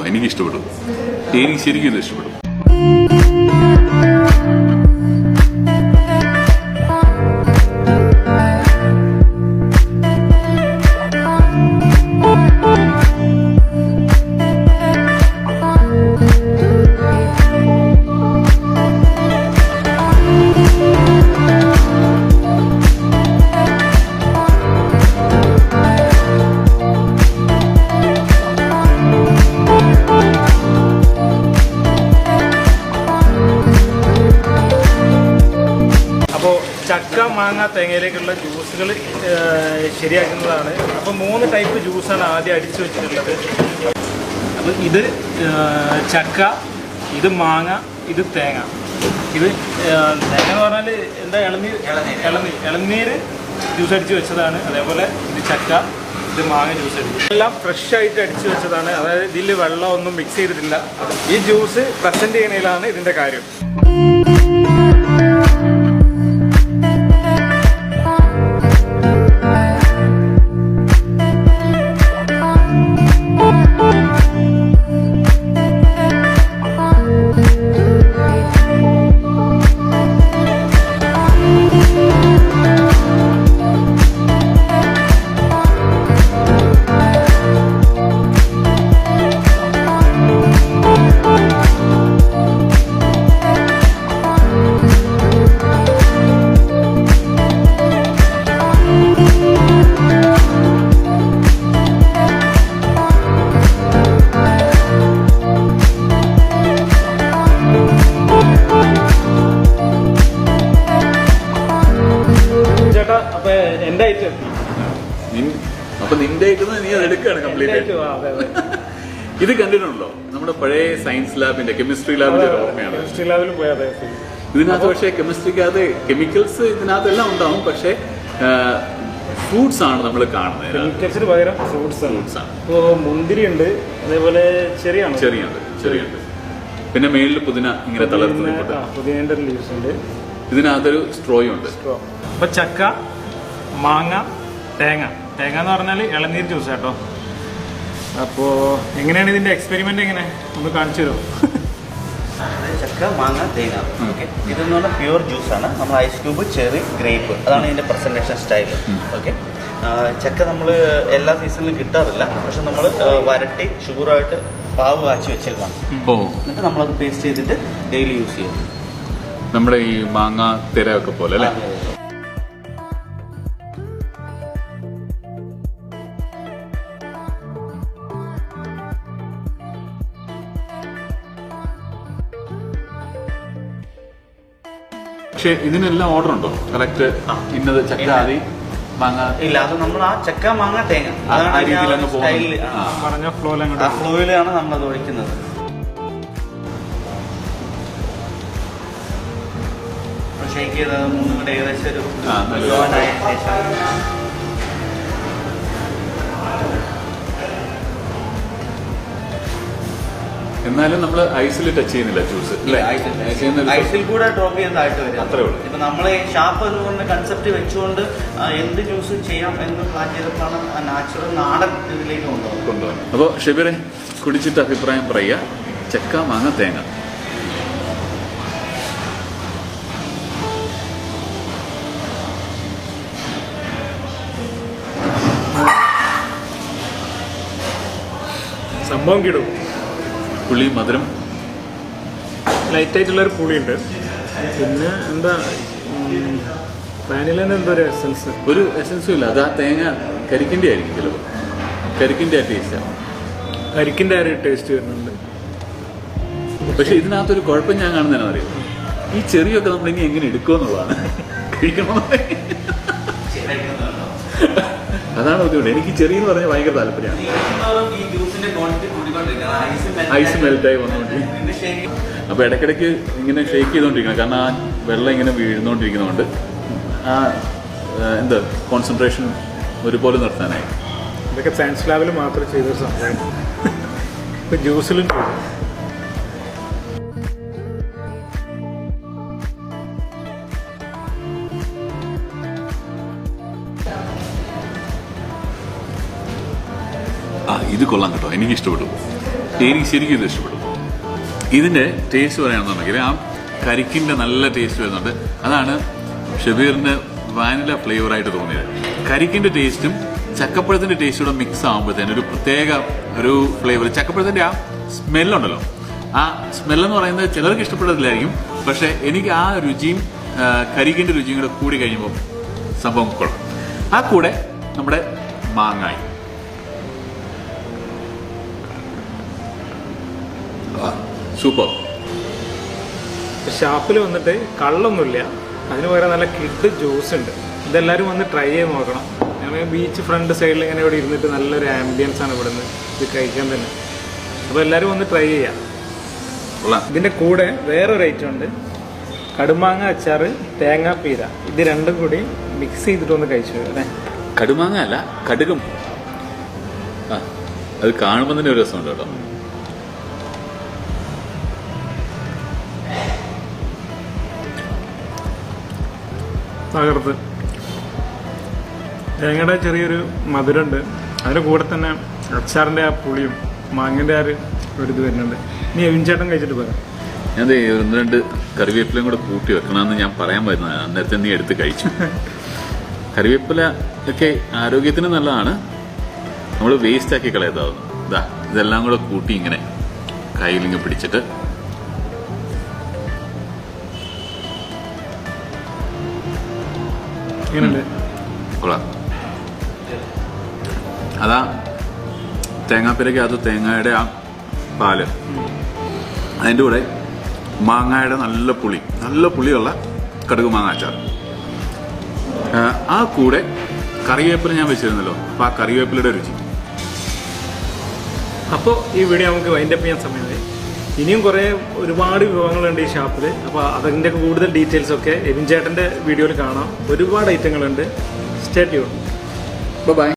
എനിക്ക് ഇഷ്ടപ്പെട്ടു. എനിക്ക് ശരിക്കും ഇത് ഇഷ്ടപ്പെട്ടു. ചക്ക മാങ്ങ തേങ്ങയിലേക്കുള്ള ജ്യൂസുകൾ ശരിയാക്കുന്നതാണ്. അപ്പോൾ 3 ടൈപ്പ് ജ്യൂസാണ് ആദ്യം അടിച്ചു വെച്ചിട്ടുള്ളത്. അപ്പോൾ ഇത് ചക്ക, ഇത് മാങ്ങ, ഇത് തേങ്ങ. ഇത് തേങ്ങ എന്ന് പറഞ്ഞാൽ എന്താ ഇളനീര് ജ്യൂസ് അടിച്ച് വെച്ചതാണ്. അതേപോലെ ഇത് ചക്ക, ഇത് മാങ്ങ ജ്യൂസ് അടിച്ചു. എല്ലാം ഫ്രഷ് ആയിട്ട് അടിച്ചു വെച്ചതാണ്. അതായത് ഇതിൽ വെള്ളം ഒന്നും മിക്സ് ചെയ്തിട്ടില്ല. ഈ ജ്യൂസ് പ്രസൻറ്റ് ചെയ്യുന്നതിലാണ് ഇതിൻ്റെ കാര്യം. അപ്പൊ നിന്റെ നീ അത് എടുക്കുകയാണ് കംപ്ലീറ്റ്. ഇത് കണ്ടിട്ടുണ്ടല്ലോ നമ്മുടെ പഴയ സയൻസ് ലാബിന്റെ കെമിസ്ട്രി ലാബിന്റെ ഓർമ്മയാണ്. ഇതിനകത്ത് പക്ഷേ കെമിസ്ട്രിക്കകത്ത് കെമിക്കൽസ് ഇതിനകത്തെല്ലാം ഉണ്ടാവും. പക്ഷെ ഫ്രൂട്ട്സ് ആണ് നമ്മൾ കാണുന്നത്. കെമിക്കൽസിന് പകരം ഫ്രൂട്ട്സ് ആണ്. ഇപ്പോൾ മുന്തിരി ഉണ്ട്, അതേപോലെ ചെറിയുണ്ട്. പിന്നെ മേളിൽ പുതിന ഇങ്ങനെ തളർത്തുന്നുണ്ട്. പുതിനേന്റെ ലീവ്സ് ഉണ്ട്. ഇതിനകത്തൊരു സ്ട്രോയും ഉണ്ട്. അപ്പൊ ചക്ക, മാങ്ങ, തേങ്ങ എന്ന് പറഞ്ഞാൽ ഇളനീർ ജ്യൂസ് കേട്ടോ. അപ്പോൾ എങ്ങനെയാണ് ഇതിന്റെ എക്സ്പെരിമെന്റ്? എങ്ങനെ ഒന്ന് കാണിച്ചു തരുമോ? ചക്ക, മാങ്ങ, തേങ്ങ. ഓക്കെ, ഇതെന്ന് പറഞ്ഞാൽ പ്യുവർ ജ്യൂസാണ്. നമ്മൾ ഐസ് ക്യൂബ്, ചെറി, ഗ്രേപ്പ്, അതാണ് ഇതിന്റെ പ്രസന്റേഷൻ സ്റ്റൈൽ. ഓക്കെ, ചക്ക നമ്മൾ എല്ലാ സീസണിലും കിട്ടാറില്ല. പക്ഷെ നമ്മൾ വരട്ടി ഷുഗറായിട്ട് പാവ് കാച്ചി വെച്ചേക്കാം. എന്നിട്ട് നമ്മളത് പേസ്റ്റ് ചെയ്തിട്ട് ഡെയിലി യൂസ് ചെയ്യും. നമ്മുടെ ഈ മാങ്ങ തിരയൊക്കെ പോലെ അല്ലേ? പക്ഷെ ഇതിനെല്ലാം ഓർഡർ ഉണ്ടോ? കറക്റ്റ് ഇന്നത് ചക്ക ആദി മാങ്ങ ഇല്ല. അത് നമ്മൾ ആ ചക്ക, മാങ്ങ, തേങ്ങ പറഞ്ഞ ഫ്ലോയിലാണ് നമ്മളത് ഒഴിക്കുന്നത്. ഷേക്ക് ചെയ്തത് 3 കൂടെ ഏകദേശം ഒരു എന്നാലും നമ്മൾ ഐസിൽ ടച്ച് ചെയ്യുന്നില്ല ജ്യൂസ്. ഐസിൽ കൂടെ ഡ്രോപ്പ് ചെയ്യുന്നതായിട്ട് വരും. അത്രേ ഉള്ളൂ. ഇപ്പൊ നമ്മള് ഷാപ്പ് എന്ന് കൺസെപ്റ്റ് വെച്ചുകൊണ്ട് എന്ത് ജ്യൂസ് ചെയ്യാം എന്ന് പ്ലാൻ ചെയ്തപ്പോഴാണ് നാച്ചുറൽ നാടൻ ഇതിലേക്ക് കൊണ്ടുപോകുന്നത്. അപ്പോൾ ഷെബീറെ കുടിച്ചിട്ട് അഭിപ്രായം പറയുക. ചക്ക, മാങ്ങ, തേങ്ങ. സംഭവം കിടും. പുളി, മധുരം, ലൈറ്റായിട്ടുള്ളൊരു പുളിയുണ്ട്. പിന്നെ എന്താ വാനിലേൻ്റെ എന്തോ ഒരു എസൻസും ഇല്ല. അത് ആ തേങ്ങ കരിക്കിൻ്റെ ആയിരിക്കും. ചിലപ്പോൾ കരിക്കിൻ്റെ ടേസ്റ്റാണ്. കരിക്കിൻ്റെ ആ ഒരു ടേസ്റ്റ് വരുന്നുണ്ട്. പക്ഷെ ഇതിനകത്തൊരു കുഴപ്പം ഞാൻ കാണുന്നതെന്ന് അറിയാം. ഈ ചെറിയൊക്കെ നമ്മളിനി എങ്ങനെ എടുക്കുമെന്നുള്ളതാണ്. കഴിക്കണോ? അതാണ് ബുദ്ധിമുട്ട്. എനിക്ക് ചെറിയെന്ന് പറഞ്ഞാൽ ഭയങ്കര താല്പര്യമാണ്. ഐസ് മെൽറ്റായി വന്നുകൊണ്ടിരിക്കും. അപ്പോൾ ഇടയ്ക്കിടയ്ക്ക് ഇങ്ങനെ ഷേക്ക് ചെയ്തുകൊണ്ടിരിക്കണം. കാരണം ആ വെള്ളം ഇങ്ങനെ വീഴുന്നോണ്ടിരിക്കുന്നതുകൊണ്ട് ആ കോൺസെൻട്രേഷൻ ഒരുപോലെ നിർത്താനായി. ഇതൊക്കെ സയൻസ് ലാബിൽ മാത്രം ചെയ്തൊരു സംഭവം. ഇപ്പം ജ്യൂസിലും ചെയ്തു. ഇത് കൊള്ളാം കേട്ടോ, എനിക്ക് ഇഷ്ടപ്പെട്ടു. എനിക്ക് ശരിക്കും ഇത് ഇഷ്ടപ്പെട്ടു. ഇതിൻ്റെ ടേസ്റ്റ് പറയുകയാണെന്നുണ്ടെങ്കിൽ ആ കരിക്കിൻ്റെ നല്ല ടേസ്റ്റ് വരുന്നുണ്ട്. അതാണ് ഷബീറിന് വാനില ഫ്ലേവറായിട്ട് തോന്നിയത്. കരിക്കിൻ്റെ ടേസ്റ്റും ചക്കപ്പഴത്തിൻ്റെ ടേസ്റ്റും കൂടെ മിക്സ് ആകുമ്പോഴത്തേനും ഒരു പ്രത്യേക ഒരു ഫ്ലേവർ. ചക്കപ്പഴത്തിൻ്റെ ആ സ്മെല്ലുണ്ടല്ലോ, ആ സ്മെല്ലെന്ന് പറയുന്നത് ചിലർക്ക് ഇഷ്ടപ്പെടത്തില്ലായിരിക്കും. പക്ഷേ എനിക്ക് ആ രുചിയും കരിക്കിൻ്റെ രുചിയും കൂടെ കൂടി കഴിയുമ്പോൾ സംഭവം കൊള്ളാം. ആ കൂടെ നമ്മുടെ മാങ്ങായി സൂപ്പർ. ഷാപ്പിൽ വന്നിട്ട് കള്ളൊന്നുമില്ല, അതിന് പകരം നല്ല കിഡ് ജ്യൂസ് ഉണ്ട്. ഇതെല്ലാവരും വന്ന് ട്രൈ ചെയ്ത് നോക്കണം. ഞങ്ങൾ ബീച്ച് ഫ്രണ്ട് സൈഡിൽ ഇങ്ങനെ ഇവിടെ ഇരുന്നിട്ട് നല്ലൊരു ആംബിയൻസ് ആണ് ഇവിടെ നിന്ന് ഇത് കഴിക്കാൻ തന്നെ. അപ്പോൾ എല്ലാവരും വന്ന് ട്രൈ ചെയ്യാം. ഇതിൻ്റെ കൂടെ വേറൊരു ഐറ്റം ഉണ്ട്, കടുമാങ്ങ അച്ചാർ, തേങ്ങാപ്പീര. ഇത് രണ്ടും കൂടി മിക്സ് ചെയ്തിട്ടൊന്ന് കഴിച്ചു അല്ലേ? കടുമാങ്ങ അല്ല, കടുകും. അത് കാണുമ്പോൾ തന്നെ ഒരു രസമുണ്ട് കേട്ടോ. തകർത്ത് തേങ്ങയുടെ ചെറിയൊരു മധുരമുണ്ട്, അതിൻ്റെ കൂടെ തന്നെ അച്ചാറിൻ്റെ ആ പുളിയും മാങ്ങൻ്റെ ആ ഒരു ഇത് വരുന്നുണ്ട്. നീ എവിൻചേട്ടൻ കഴിച്ചിട്ട് പറയാം. ഞാൻ 1-2 കറിവേപ്പിലയും കൂടെ കൂട്ടി വെക്കണമെന്ന് ഞാൻ പറയാൻ പറ്റുന്നതാണ്. അന്നേരത്തെ നീ എടുത്ത് കഴിച്ചു. കറിവേപ്പില ഒക്കെ ആരോഗ്യത്തിന് നല്ലതാണ്, നമ്മൾ വേസ്റ്റ് ആക്കി കളയാതാവുന്നു. ഇതാ ഇതെല്ലാം കൂടെ കൂട്ടി ഇങ്ങനെ കയ്യിലിങ്ങ് പിടിച്ചിട്ട് കൊള്ളാം. അതാ തേങ്ങാപ്പിരയ്ക്ക് അത് തേങ്ങയുടെ ആ പാല്, അതിൻ്റെ കൂടെ മാങ്ങയുടെ നല്ല പുളിയുള്ള കടുക് മാങ്ങ അച്ചാർ, ആ കൂടെ കറിവേപ്പില ഞാൻ വെച്ചിരുന്നല്ലോ, അപ്പോൾ ആ കറിവേപ്പിലയുടെ രുചി. അപ്പോൾ ഈ വീഡിയോ നമുക്ക് വൈൻഡപ്പ് ചെയ്യാൻ സമയമായി. ഇനിയും ഒരുപാട് വിഭവങ്ങളുണ്ട് ഈ ഷാപ്പിൽ. അപ്പോൾ അതിൻ്റെ കൂടുതൽ ഡീറ്റെയിൽസ് ഒക്കെ എവിൻ ചേട്ടൻ്റെ വീഡിയോയിൽ കാണാം. ഒരുപാട് ഐറ്റങ്ങളുണ്ട്. Stay tune. ബൈ.